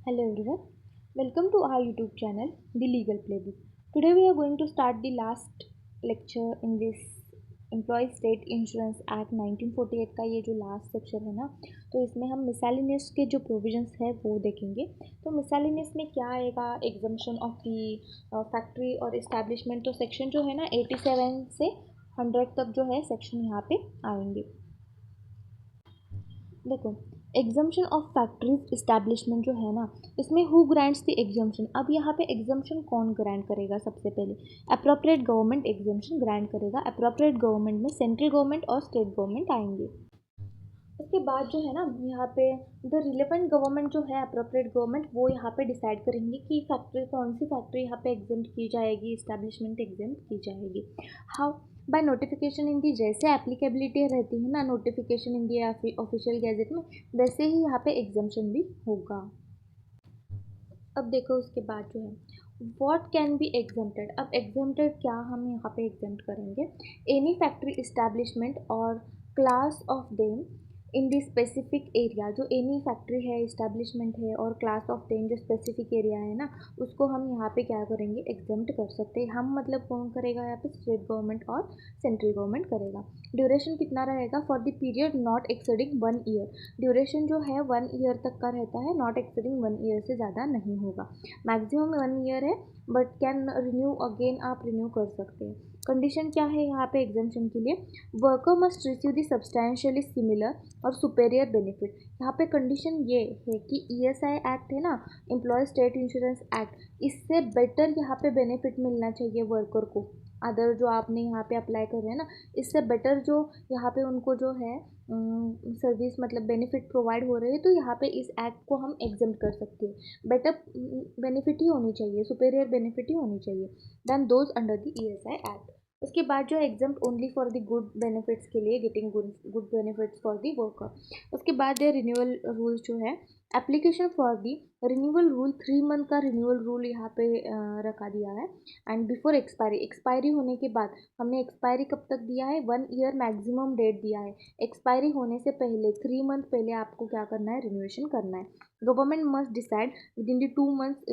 Hello everyone, welcome to our YouTube channel, The Legal Playbook. Today we are going to start the last lecture in this Employee State Insurance Act 1948 का ये जो last section है ना, तो इसमें हम मिसैलिनियस के जो प्रोविजंस है वो देखेंगे। तो मिसैलिनियस में क्या आएगा, एग्जम्पशन ऑफ दी फैक्ट्री और इस्टेब्लिशमेंट, तो सेक्शन जो है ना 87 से 100 तक जो है सेक्शन यहाँ पे आएंगे। देखो, एग्जम्पशन ऑफ फैक्ट्रीज इस्टेब्लिशमेंट जो है ना, इसमें हु ग्रांट्स द एग्जम्पशन। अब यहाँ पे एग्जम्पशन कौन ग्रांट करेगा? सबसे पहले अप्रोप्रिएट गवर्नमेंट एग्जम्पशन ग्रांट करेगा। अप्रोप्रिएट गवर्नमेंट में सेंट्रल गवर्नमेंट और स्टेट गवर्नमेंट आएंगे। उसके बाद जो है ना, यहाँ पे द रिलेवेंट गवर्नमेंट जो है, अप्रोप्रिएट गवर्नमेंट, वो यहाँ पे डिसाइड करेंगे कि फैक्ट्री कौन सी फैक्ट्री यहाँ पे एग्जेम्प्ट की जाएगी, इस्टेब्लिशमेंट एग्जेम्प्ट की जाएगी। हाउ? बाय नोटिफिकेशन इन दी, जैसे एप्लीकेबिलिटी रहती है ना notification in the official gazette में, वैसे ही यहाँ पे एग्जाम्पशन भी होगा। अब देखो उसके बाद जो है वॉट कैन बी एग्जेम्प्टेड। अब एग्जेम्प्टेड क्या हम यहाँ पे एग्जेम्प्ट करेंगे? एनी फैक्ट्री इस्टेब्लिशमेंट और class of them in the specific area. जो एनी फैक्ट्री है, इस्टेब्लिशमेंट है और क्लास ऑफ देम जो स्पेसिफिक एरिया है ना, उसको हम यहाँ पे क्या करेंगे? एग्जेम्प्ट कर सकते हैं। हम मतलब कौन करेगा यहाँ पे? स्टेट गवर्नमेंट और सेंट्रल गवर्नमेंट करेगा। ड्यूरेशन कितना रहेगा? For the period not exceeding 1 year. Duration जो है 1 ईयर तक का रहता है, नॉट एक्सीडिंग 1 ईयर से ज़्यादा नहीं होगा। मैक्सिमम 1 ईयर है, बट कैन रिन्यू अगेन, आप रिन्यू कर सकते हैं। कंडीशन क्या है यहाँ पे एग्जाम्पशन के लिए? Worker must receive the substantially similar और सुपेरियर बेनिफिट। यहाँ पे कंडीशन ये है कि ईएसआई एक्ट है ना, एम्प्लॉय स्टेट इंश्योरेंस एक्ट, इससे बेटर यहाँ पे बेनिफिट मिलना चाहिए वर्कर को। अदर जो आपने यहाँ पे अप्लाई कर रहे हैं ना, इससे बेटर जो यहाँ पे उनको जो है सर्विस मतलब बेनिफिट प्रोवाइड हो रहे हैं, तो यहाँ पे इस एक्ट को हम एग्जेम्प्ट कर सकते हैं। बेटर बेनिफिट ही होनी चाहिए, सुपेरियर बेनिफिट ही होनी चाहिए then those under the ESI act. उसके बाद जो है exempt only for the good benefits के लिए, getting good benefits for the worker. उसके बाद है रिन्यूअल रूल्स जो है, application for the renewal rule 3 month का रिन्यूअल रूल यहाँ पे रखा दिया है। एंड बिफोर एक्सपायरी, एक्सपायरी होने के बाद, हमने एक्सपायरी कब तक दिया है? 1 ईयर मैक्सिमम डेट दिया है। एक्सपायरी होने से पहले 3 मंथ पहले आपको क्या करना है? रिन्यूएशन करना है। Government must decide with in the 2 months.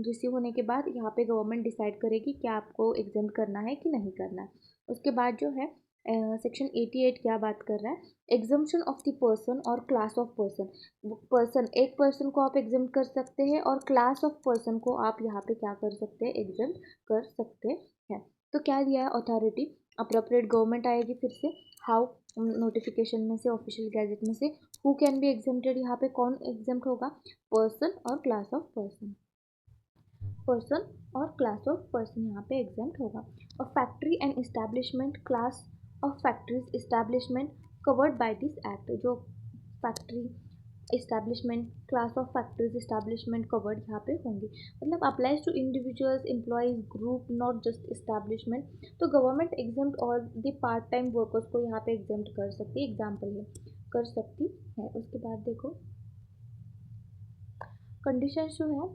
Receive होने के बाद यहाँ पे गवर्नमेंट डिसाइड करेगी कि आपको एग्जेम्प्ट करना है कि नहीं करना है। उसके बाद जो है सेक्शन 88 क्या बात कर रहा है? एग्जम्पशन ऑफ द पर्सन और क्लास ऑफ पर्सन। पर्सन, एक पर्सन को आप एग्जेम्प्ट कर सकते हैं और क्लास ऑफ पर्सन को आप यहाँ पे क्या कर सकते हैं? एग्जेम्प्ट कर सकते हैं। तो क्या दिया है? अथॉरिटी अप्रोप्रिएट गवर्नमेंट आएगी फिर से। हाउ? नोटिफिकेशन में से, ऑफिशियल गैजेट में से। हु कैन बी एग्जेम्प्टेड, यहाँ पे कौन एग्जेम्प्ट होगा? पर्सन और क्लास ऑफ पर्सन। पर्सन और क्लास ऑफ पर्सन यहाँ पे एग्जेम्प्ट होगा। और factory and establishment, class of factories establishment covered by this act. जो factory establishment, class of factories establishment covered यहाँ पे होंगे। मतलब applies to individuals, employees, group, not just establishment. तो गवर्नमेंट एग्जाम्प्ट और द पार्ट टाइम वर्कर्स को यहाँ पे एग्जाम्प्ट कर सकती है, एग्जाम्पल है, कर सकती है। उसके बाद देखो कंडीशंस जो है,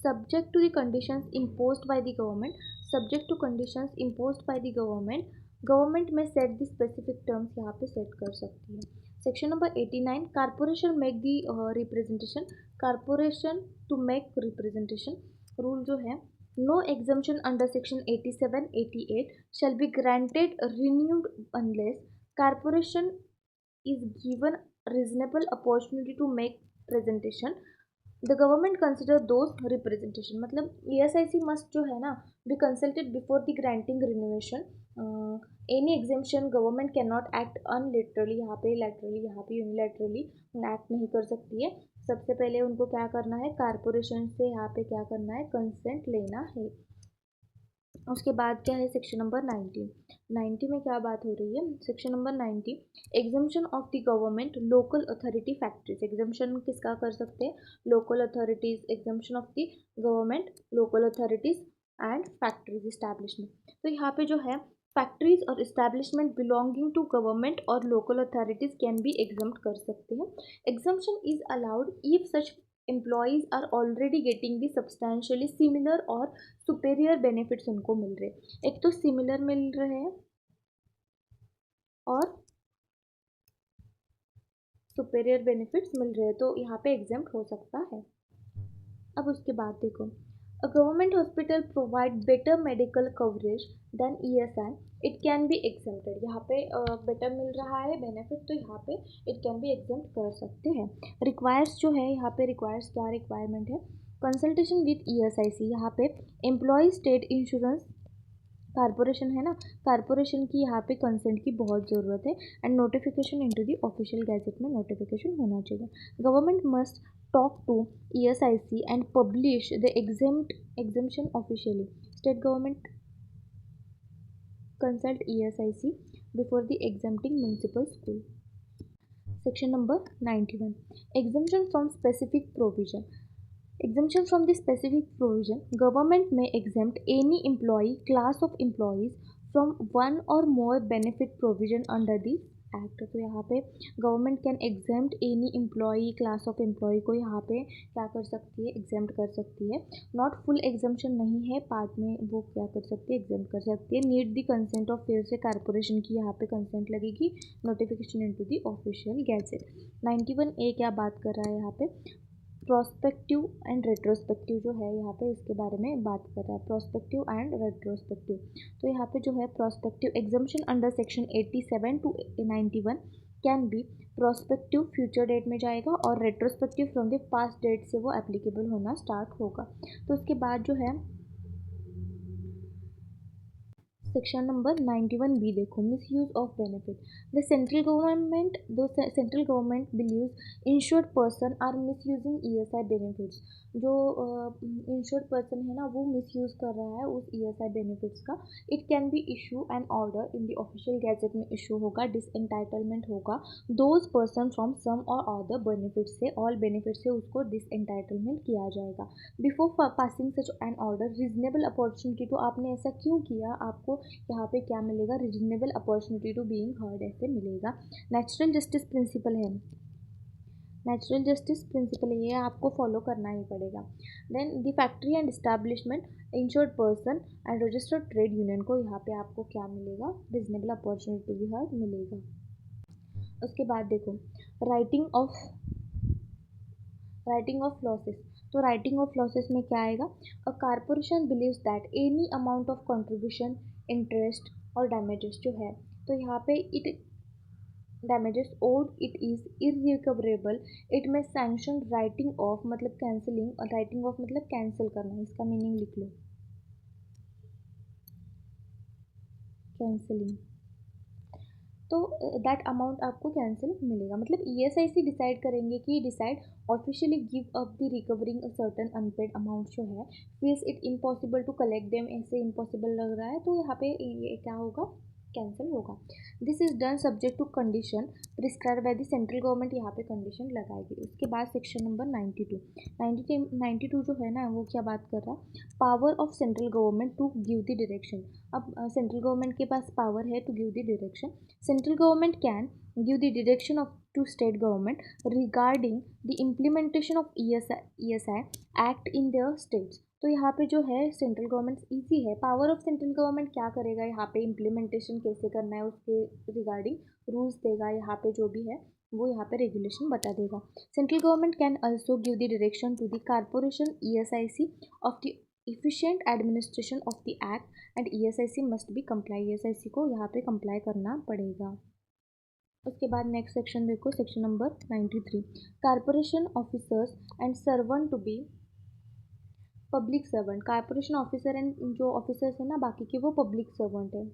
subject to the conditions imposed by the government, subject to conditions imposed by the government, government में सेट द स्पेसिफिक टर्म्स यहाँ पे सेट कर सकती है। Section number 89, corporation make the representation, corporation to make representation. Rule जो है, no exemption under section 87 88 shall be granted renewed unless corporation is given reasonable opportunity to make presentation, the government consider those representation. मतलब ESIC must जो है ना be consulted before the granting renewation. Any exemption government can not act unilaterally, यहाँ पे laterally, यहाँ पे unilaterally act नहीं कर सकती है। सबसे पहले उनको क्या करना है? कारपोरेशन से यहाँ पे क्या करना है? कंसेंट लेना है। उसके बाद क्या है? सेक्शन नंबर 90 में क्या बात हो रही है? Section number 90, exemption of the government local authority factories. Exemption किसका कर सकते हैं? Local authorities, exemption of the government local authorities and factories establishment. तो यहाँ पे जो है फैक्ट्रीज और इस्टेब्लिशमेंट बिलोंगिंग टू गवर्नमेंट और local authorities can be exempt कर सकते हैं। Exemption is allowed if such employees are already getting the substantially similar और superior benefits उनको मिल रहे। एक तो similar मिल रहे हैं और superior benefits मिल रहे हैं, तो यहाँ पे exempt हो सकता है। अब उसके बाद देखो, a government hospital provide better medical coverage then ESI, it can be exempted. यहाँ पे बेटर मिल रहा है बेनिफिट, तो यहाँ पे इट कैन बी एग्जेम्प्ट कर सकते हैं। रिक्वायर्स जो है यहाँ पे, रिक्वायर्स क्या रिक्वायरमेंट है, कंसल्टेशन विथ ईएसआईसी, यहाँ पे एम्प्लॉय स्टेट इंश्योरेंस कारपोरेशन है ना, कारपोरेशन की यहाँ पे कंसेंट की बहुत ज़रूरत है, and notification into the official gazette में नोटिफिकेशन होना चाहिए। Government must talk to ESIC and publish the exemption officially. State government consult ESIC before the exempting municipal school. Section number 91. Exemption from specific provision. Exemption from the specific provision. Government may exempt any employee class of employees from one or more benefit provision under the act. तो यहाँ पे government can exempt any employee class of employ को यहाँ पे क्या कर सकती है, एग्जेम्प्ट कर सकती है। नॉट फुल एग्जेम्पशन नहीं है, पार्ट में वो क्या कर सकती है, एग्जेम्प्ट कर सकती है। Need the consent of fair से कारपोरेशन की यहाँ पे कंसेंट लगेगी, notification into the official gadget. 91A क्या बात कर रहा है यहाँ पे, प्रोस्पेक्टिव एंड रेट्रोस्पेक्टिव जो है यहाँ पे इसके बारे में बात कर रहा है, प्रोस्पेक्टिव एंड रेट्रोस्पेक्टिव। तो यहाँ पे जो है prospective exemption under section 87 to 91 can be prospective future date में जाएगा, और retrospective from the past date से वो एप्लीकेबल होना स्टार्ट होगा। तो उसके बाद जो है सेक्शन नंबर 91B देखो, misuse of benefit. The central government believes insured person are misusing ESI benefits. जो इंश्योर्ड पर्सन है ना, वो मिसयूज कर रहा है उस ईएसआई बेनिफिट्स का। It can be issue an order in the official gazette में इशू होगा, डिसएंटाइटलमेंट होगा those person from some or other benefit से, ऑल बेनिफिट से उसको डिसएंटाइटलमेंट किया जाएगा। Before passing such an order, reasonable opportunity, तो आपने ऐसा क्यों किया, आपको यहाँ पे क्या मिलेगा, reasonable opportunity to being heard ऐसे मिलेगा। नेचुरल जस्टिस प्रिंसिपल है, नेचुरल जस्टिस प्रिंसिपल ये आपको फॉलो करना ही पड़ेगा। Then the factory and establishment insured person and registered trade union को यहाँ पे आपको क्या मिलेगा, reasonable opportunity to be heard मिलेगा। उसके बाद देखो, राइटिंग ऑफ लॉसेस। तो राइटिंग ऑफ लॉसेस में क्या आएगा, a corporation believes that any amount of contribution, interest और डैमेजेस जो है, तो यहाँ पे it damages owed it is irrecoverable, it में सैंक्शन राइटिंग ऑफ मतलब कैंसिलिंग, और राइटिंग ऑफ मतलब कैंसिल करना, इसका मीनिंग लिख लो, कैंसिलिंग। तो दैट अमाउंट आपको कैंसिल मिलेगा, मतलब ईएसआईसी डिसाइड करेंगे कि decide officially give up the recovering a certain unpaid amount जो है, feels it impossible to collect them, ऐसे इम्पॉसिबल लग रहा है, तो यहाँ पे ये क्या होगा, कैंसिल होगा। This is done subject to condition prescribe by the central government, यहाँ पे कंडीशन लगाएगी। उसके बाद सेक्शन नंबर 92 जो है ना, वो क्या बात कर रहा है, power of central government to give the direction. अब सेंट्रल गवर्नमेंट के पास पावर है to give the direction. Central government can give the direction to state government regarding the implementation of ESI Act in their states। तो यहाँ पे जो है central government easy है, पावर ऑफ सेंट्रल गवर्नमेंट क्या करेगा, यहाँ पे इम्प्लीमेंटेशन कैसे करना है उसके रिगार्डिंग रूल्स देगा, यहाँ पे जो भी है वो यहाँ पे रेगुलेशन बता देगा। Central government can also give the direction to the corporation ESIC of the efficient administration of the act and ESIC must be comply, ESIC को यहाँ पे comply करना पड़ेगा। उसके बाद नेक्स्ट सेक्शन देखो, section number 93, corporation officers and servant to be public servant. Corporation officer and जो officers है ना बाकी के, वो पब्लिक सर्वेंट है।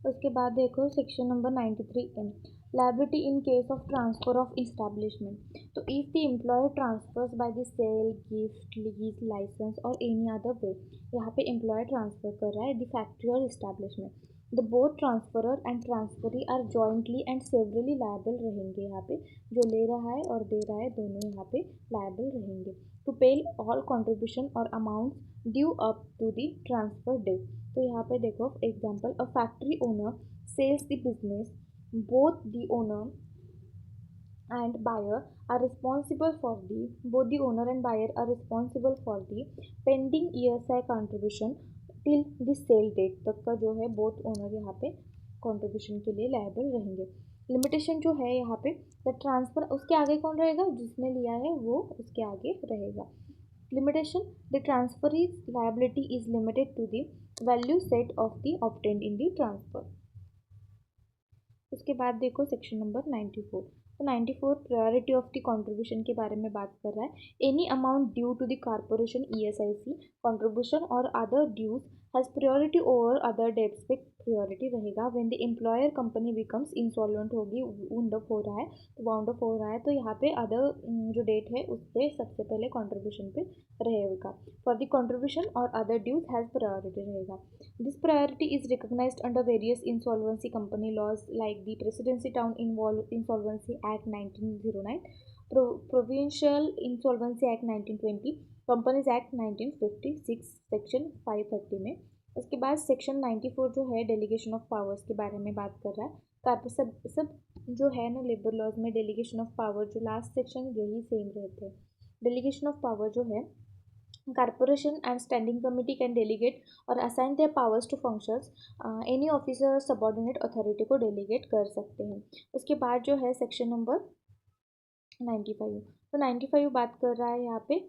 उसके बाद देखो section number 93M, liability in case of transfer of establishment। तो if the employer transfers by the sale, gift, lease, license or any other way, यहाँ पे employer transfer कर रहा है the factory और establishment, the both transferor and transferee are jointly and severally liable रहेंगे। यहाँ पे जो ले रहा है और दे रहा है दोनों यहाँ पे liable रहेंगे to pay all contribution or amounts due up to the transfer date। तो यहाँ पे देखो example, a factory owner sells the business, both the owner and buyer are responsible for the both the owner and buyer are responsible for the pending ESI contribution till the sale date तक का जो है both owner यहाँ पे contribution के लिए liable रहेंगे। Limitation जो है यहाँ पे द ट्रांसफ़र, उसके आगे कौन रहेगा, जिसने लिया है वो उसके आगे रहेगा। Limitation, the transfer is liability is limited to the value set of the obtained in the transfer. उसके बाद देखो सेक्शन नंबर 94। तो 94 प्रायोरिटी ऑफ द कंट्रीब्यूशन के बारे में बात कर रहा है। Any amount due to the corporation ESIC contribution और other dues has priority over other debts पे प्रायोरिटी रहेगा। When the employer company becomes insolvent होगी, वाउंड अप हो रहा है, तो वाउंड अप हो रहा है तो यहाँ पे अदर जो डेट है उस पर सबसे पहले कंट्रीब्यूशन पे रहेगा। फॉर द कंट्रीब्यूशन और अदर ड्यूज हैज़ प्रायोरिटी रहेगा। This priority is recognized under various insolvency company laws like the Presidency Town Insolvency Act 1909, Provincial Insolvency Act 1920, Companies Act 1956 section 530 में। उसके बाद सेक्शन 94 जो है डेलीगेशन ऑफ पावर्स के बारे में बात कर रहा है। काफ़ी सब जो है ना लेबर लॉज में डेलीगेशन ऑफ पावर जो लास्ट सेक्शन यही सेम रहते हैं। डेलीगेशन ऑफ पावर जो है, corporation and standing committee can delegate और assign their powers to functions, any officer or subordinate authority को delegate कर सकते हैं। उसके बाद जो है सेक्शन नंबर 95। तो 95 बात कर रहा है यहाँ पे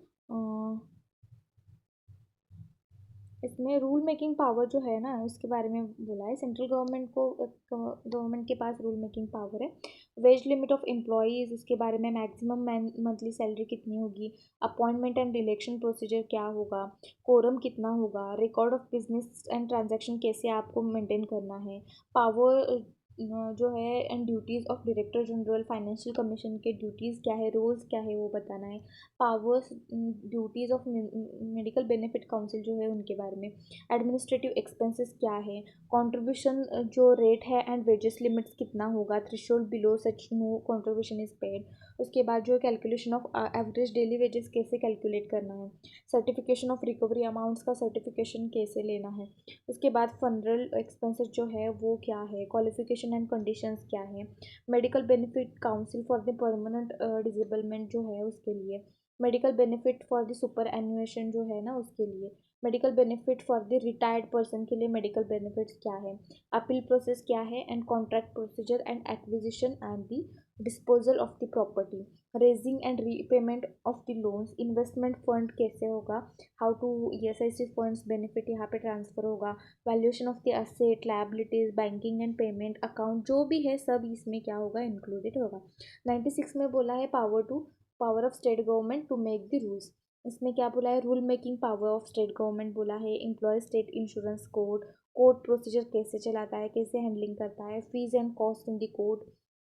इसमें रूल मेकिंग पावर जो है ना उसके बारे में बोला है। सेंट्रल गवर्नमेंट के पास रूल मेकिंग पावर है। वेज लिमिट ऑफ एम्प्लॉयज़, इसके बारे में मैक्सिमम मंथली सैलरी कितनी होगी, अपॉइंटमेंट एंड इलेक्शन प्रोसीजर क्या होगा, कोरम कितना होगा, record of business and transaction कैसे आपको मेंटेन करना है, पावर जो है and duties of director general financial commission के ड्यूटीज़ क्या है, रोल्स क्या है वो बताना है, powers duties of medical benefit council जो है उनके बारे में, एडमिनिस्ट्रेटिव एक्सपेंसेस क्या है, कंट्रीब्यूशन जो रेट है एंड वेजेस लिमिट्स कितना होगा, threshold below such no contribution is paid. उसके बाद जो calculation of average daily wages कैसे कैलकुलेट करना है, सर्टिफिकेशन ऑफ रिकवरी अमाउंट्स का सर्टिफिकेशन कैसे लेना है। उसके बाद फनरल एक्सपेंसेस जो है वो क्या है, क्वालिफिकेशन एंड कंडीशंस क्या है, medical benefit council for the permanent disablement जो है उसके लिए, medical benefit for the superannuation जो है ना उसके लिए, medical benefit for the retired person के लिए मेडिकल बेनिफिट्स क्या है, अपील प्रोसेस क्या है and contract procedure and acquisition and the disposal of the property, raising and repayment of the loans, investment fund कैसे होगा, how to ESIC funds benefit यहाँ पे ट्रांसफ़र होगा, valuation of the asset liabilities, banking and payment account जो भी है सब इसमें क्या होगा इंक्लूडेड होगा। 96 में बोला है power of state government to make the rules. इसमें क्या बोला है, rule making power of state government बोला है, employ state insurance court procedure कैसे चलाता है, कैसे हैंडलिंग करता है, fees and cost in the court,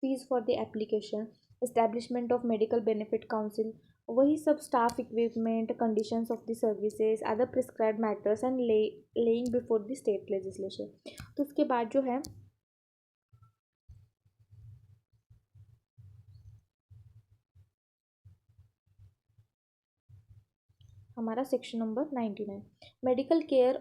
fees for the application, establishment of medical benefit council, वही सब staff equipment, conditions of the services, other prescribed matters and laying before the state legislation. तो उसके बाद जो है हमारा section number 99, medical care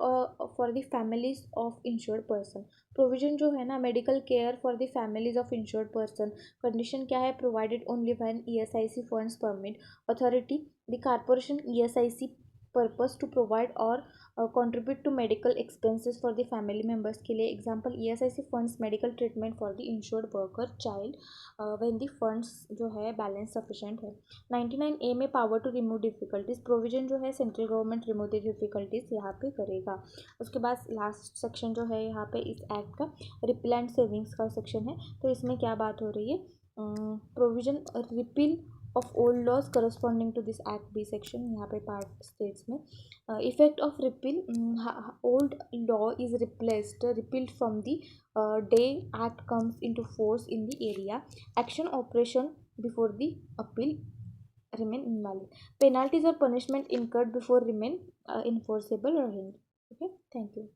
for the families of insured person. Provision जो है ना medical care for the families of insured person, condition क्या है, provided only when ESIC funds permit, authority the corporation ESIC purpose to provide और contribute to medical expenses for the family members के लिए, example ESIC funds medical treatment for the insured worker child when the funds जो है balance sufficient है। 99A में power to remove difficulties, provision जो है central government remove the difficulties यहाँ पे करेगा। उसके बाद लास्ट सेक्शन जो है यहाँ पे इस एक्ट का रिपील एंड सेविंग्स का सेक्शन है। तो इसमें क्या बात हो रही है, provision repeal of old laws corresponding to this act B section यहाँ पे पार्ट स्टेट्स में effect of repeal, old law is repealed from the day act comes into force in the area, action operation before the appeal remain invalid, penalties or punishment incurred before remain enforceable रहेंगे। Okay, thank you.